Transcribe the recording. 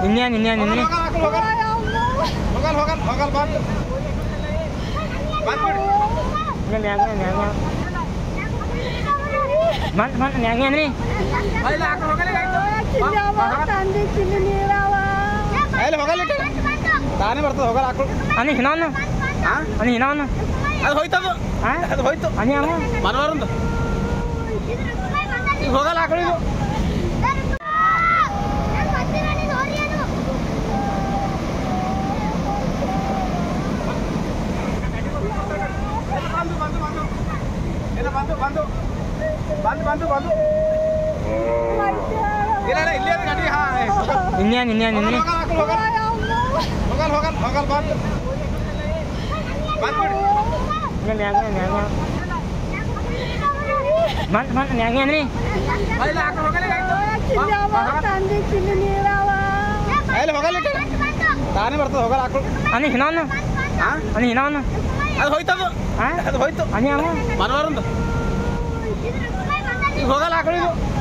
ಇನ್ನೇನು ತಾನೇ ಬರ್ತದೆ ಹೋಗಲ್ಲ ಹಾಕು ಅನಿ ಹಿನಾನು ಅನಿ ಹಿನಾನು ಅದು ಹೋಯ್ತದು ಅದು ಹೋಯ್ತು ಅನಿ ಅವ ಮನವರಂದು ಈಗ ಹೋಗಲ್ಲ ಹಾಕೊಳ್ಳಿ ಇದು ಇನ್ನೇನು ತಾನೇ ಬರ್ತದೆ ಹೋಗಲ್ಲ ಹಾಕು ಅನಿ ಹಿನಾನು ಅನಿ ಹಿನಾನು ಅದು ಹೋಯ್ತದು ಅದು ಹೋಯ್ತು ಅನಿ ಅವ ಮನವರಂದು ಈಗ ಹೋಗಲ್ಲ ಹಾಕೊಳ್ಳಿ ಇದು